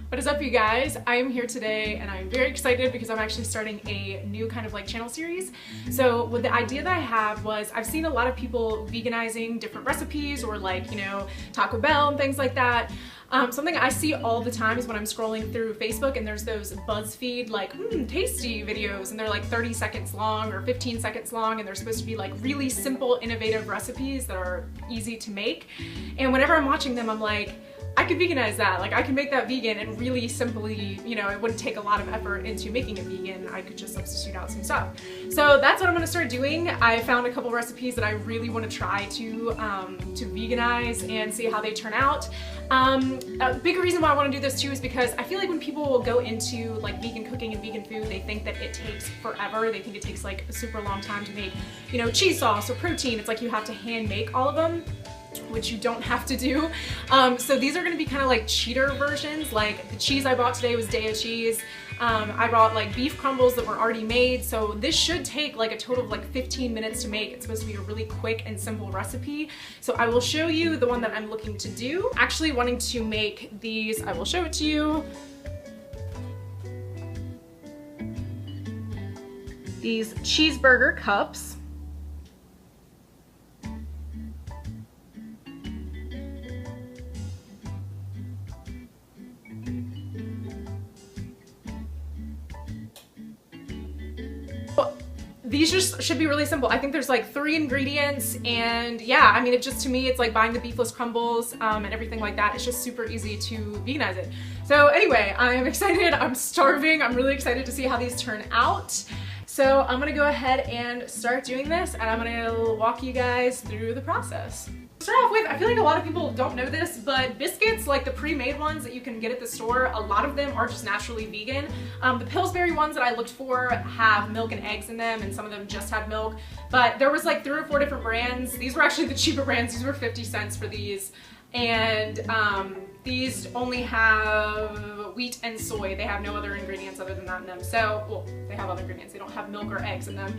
What is up, you guys? I am here today and I'm very excited because I'm actually starting a new kind of like channel series. So what the idea that I have was I've seen a lot of people veganizing different recipes or like, you know, Taco Bell and things like that. Something I see all the time is when I'm scrolling through Facebook and there's those Buzzfeed like tasty videos and they're like 30 seconds long or 15 seconds long and they're supposed to be like really simple, innovative recipes that are easy to make. And whenever I'm watching them, I'm like, I could veganize that. Like I could make that vegan and really simply, you know, it wouldn't take a lot of effort into making it vegan. I could just substitute out some stuff. So that's what I'm gonna start doing. I found a couple recipes that I really want to try to veganize and see how they turn out. A big reason why I want to do this too is because I feel like when people go into like vegan cooking and vegan food, they think that it takes forever. They think it takes like a super long time to make, you know, cheese sauce or protein. It's like you have to hand make all of them, which you don't have to do. So these are gonna be kind of like cheater versions. Like the cheese I bought today was Daiya cheese. I bought like beef crumbles that were already made. So this should take like a total of like 15 minutes to make. It's supposed to be a really quick and simple recipe. So I will show you the one that I'm looking to do. Actually wanting to make these, I will show it to you. These cheeseburger cups. These just should be really simple. I think there's like 3 ingredients and yeah, I mean, it just, to me, it's like buying the beefless crumbles and everything like that. It's just super easy to veganize it. So anyway, I am excited, I'm starving. I'm really excited to see how these turn out. So I'm gonna go ahead and start doing this and I'm gonna walk you guys through the process. To start off with, I feel like a lot of people don't know this, but biscuits, like the pre-made ones that you can get at the store, a lot of them are just naturally vegan. The Pillsbury ones that I looked for have milk and eggs in them, and some of them just had milk. But there was like 3 or 4 different brands. These were actually the cheaper brands. These were 50 cents for these. And these only have wheat and soy. They have no other ingredients other than that in them. So, well, they have other ingredients. They don't have milk or eggs in them.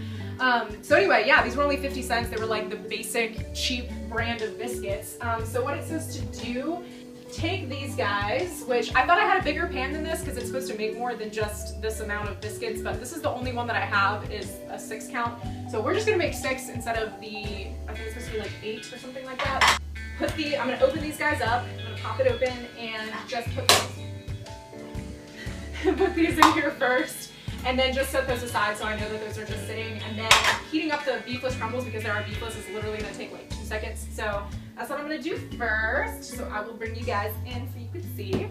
So anyway, yeah, these were only 50 cents. They were like the basic cheap brand of biscuits. So what it says to do, take these guys, which I thought I had a bigger pan than this because it's supposed to make more than just this amount of biscuits, but this is the only one that I have is a 6 count. So we're just gonna make 6 instead of the, I think it's supposed to be like 8 or something like that. I'm gonna open these guys up, I'm gonna pop it open and just put these in here first, and then just set those aside so I know that those are just sitting, and then heating up the beefless crumbles because they are beefless is literally gonna take like 2 seconds. So that's what I'm gonna do first. So I will bring you guys in so you can see.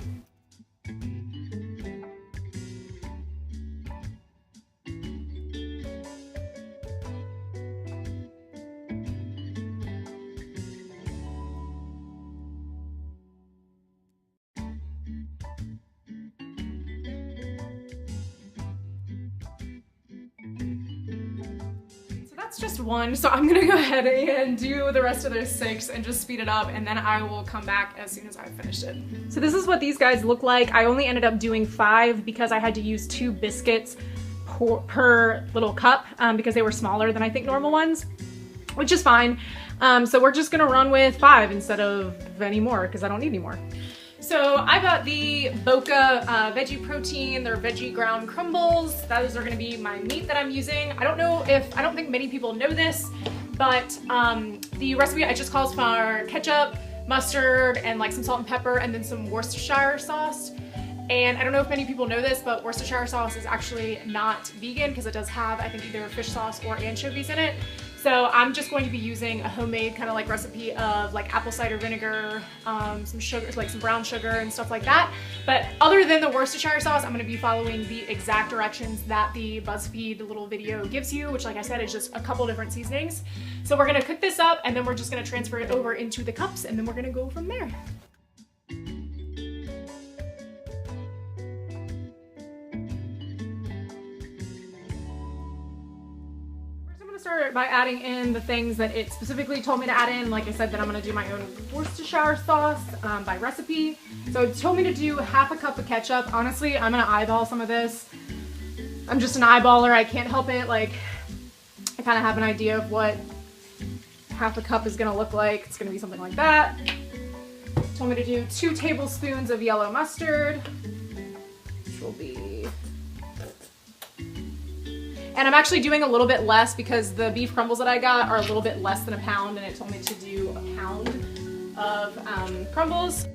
That's just one, so I'm gonna go ahead and do the rest of those 6 and just speed it up, and then I will come back as soon as I've finished it. So this is what these guys look like. I only ended up doing 5 because I had to use 2 biscuits per little cup because they were smaller than I think normal ones, which is fine. So we're just gonna run with 5 instead of any more because I don't need any more. So I got the Boca veggie protein, they're veggie ground crumbles. Those are gonna be my meat that I'm using. I don't think many people know this, but the recipe I just calls for ketchup, mustard, and like some salt and pepper, and then some Worcestershire sauce. And I don't know if many people know this, but Worcestershire sauce is actually not vegan because it does have, I think, either fish sauce or anchovies in it. So I'm just going to be using a homemade kind of like recipe of like apple cider vinegar, some sugar, like some brown sugar and stuff like that. But other than the Worcestershire sauce, I'm going to be following the exact directions that the Buzzfeed little video gives you, which, like I said, is just a couple different seasonings. So we're going to cook this up and then we're just going to transfer it over into the cups and then we're going to go from there. Start by adding in the things that it specifically told me to add in. Like I said, that I'm going to do my own Worcestershire sauce by recipe. So it told me to do ½ a cup of ketchup. Honestly, I'm going to eyeball some of this. I'm just an eyeballer. I can't help it. Like, I kind of have an idea of what ½ a cup is going to look like. It's going to be something like that. Told me to do 2 tablespoons of yellow mustard. which will be, and I'm actually doing a little bit less because the beef crumbles that I got are a little bit less than a pound, and it told me to do a pound of crumbles.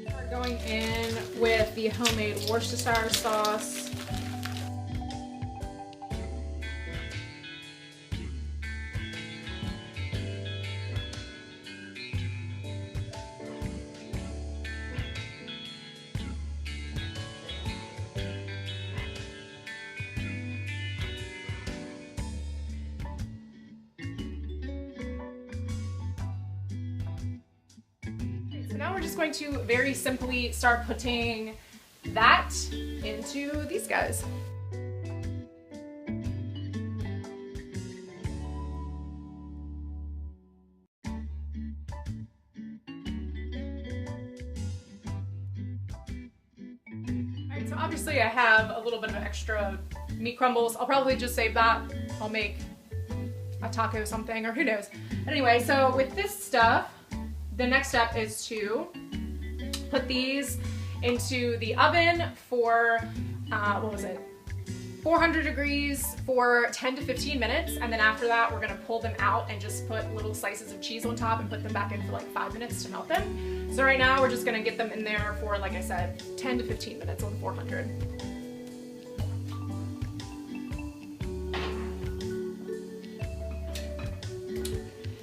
We're going in with the homemade Worcestershire sauce. So now we're just going to very simply start putting that into these guys. Alright, so obviously I have a little bit of extra meat crumbles. I'll probably just save that. I'll make a taco or something, or who knows. Anyway, so with this stuff, the next step is to put these into the oven for, 400 degrees for 10 to 15 minutes, and then after that we're gonna pull them out and just put little slices of cheese on top and put them back in for like 5 minutes to melt them. So right now we're just gonna get them in there for, like I said, 10 to 15 minutes on 400.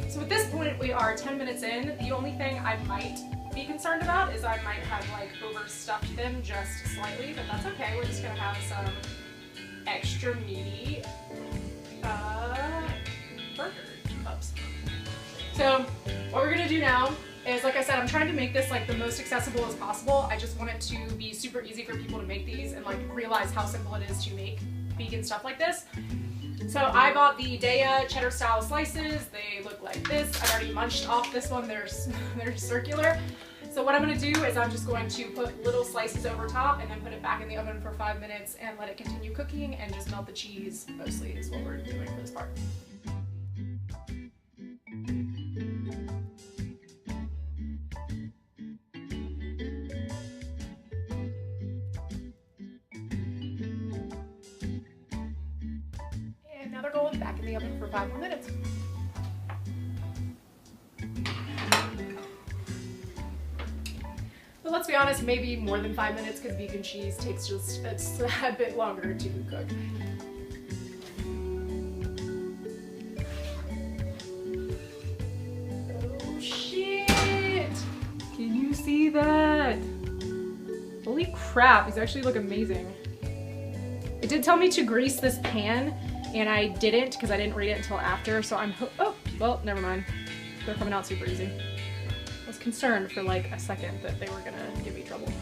So at this point we are 10 minutes in. The only thing I might be concerned about is I might have like overstuffed them just slightly, but that's okay. We're just gonna have some extra meaty burger cups. So what we're gonna do now is, like I said, I'm trying to make this like the most accessible as possible. I just want it to be super easy for people to make these and like realize how simple it is to make vegan stuff like this. So I bought the Daya cheddar style slices. They look like this. I've already munched off this one. They're circular. So what I'm going to do is I'm just going to put little slices over top and then put it back in the oven for 5 minutes and let it continue cooking and just melt the cheese, mostly is what we're doing for this part. And now they're going back in the oven for 5 more minutes. But let's be honest, maybe more than 5 minutes because vegan cheese takes just a bit longer to cook. Oh shit! Can you see that? Holy crap, these actually look amazing. It did tell me to grease this pan, and I didn't because I didn't read it until after, so oh, well, never mind. They're coming out super easy. I was concerned for like a second that they were gonna give me trouble.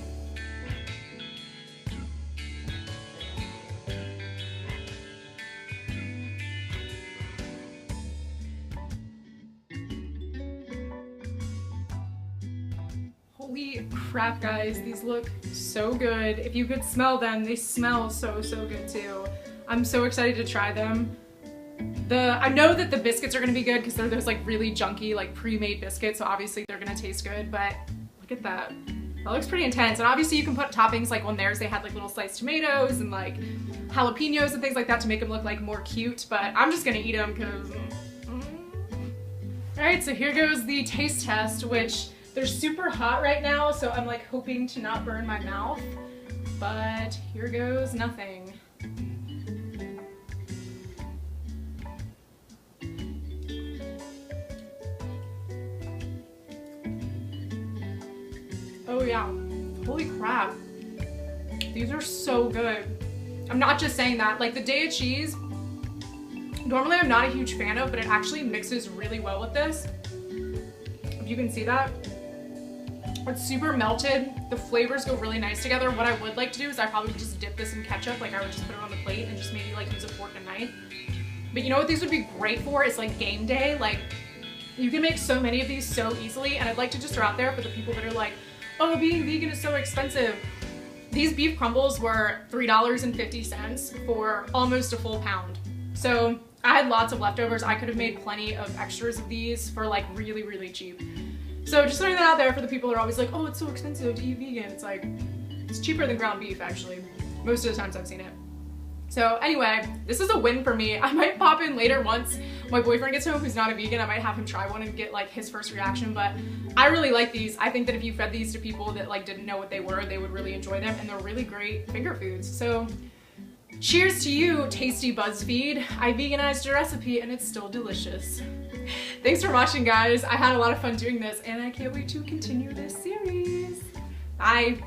Holy crap, guys, these look so good. If you could smell them, they smell so good too. I'm so excited to try them. I know that the biscuits are gonna be good because they're those like really junky, like pre-made biscuits, so obviously they're gonna taste good, but look at that. That looks pretty intense. And obviously you can put toppings, like on theirs they had like little sliced tomatoes and like jalapenos and things like that to make them look like more cute, but I'm just gonna eat them because... Alright, so here goes the taste test, which they're super hot right now, so I'm like hoping to not burn my mouth, but here goes nothing. Oh yeah, holy crap. These are so good. I'm not just saying that, like the Daya cheese, normally I'm not a huge fan of, but it actually mixes really well with this. If you can see that. It's super melted. The flavors go really nice together. What I would like to do is I probably would just dip this in ketchup, like I would just put it on the plate and just maybe like use a fork and knife. But you know what these would be great for? It's like game day. Like you can make so many of these so easily, and I'd like to just throw out there for the people that are like, oh, being vegan is so expensive. These beef crumbles were $3.50 for almost a full pound. So I had lots of leftovers. I could have made plenty of extras of these for like really, really cheap. So just throwing that out there for the people that are always like, oh, it's so expensive to eat vegan. It's like, it's cheaper than ground beef actually. Most of the times I've seen it. So anyway, this is a win for me. I might pop in later once my boyfriend gets home who's not a vegan. I might have him try one and get like his first reaction, but I really like these. I think that if you fed these to people that like didn't know what they were, they would really enjoy them, and they're really great finger foods. So cheers to you, tasty Buzzfeed. I veganized a recipe and it's still delicious. Thanks for watching, guys. I had a lot of fun doing this and I can't wait to continue this series. Bye.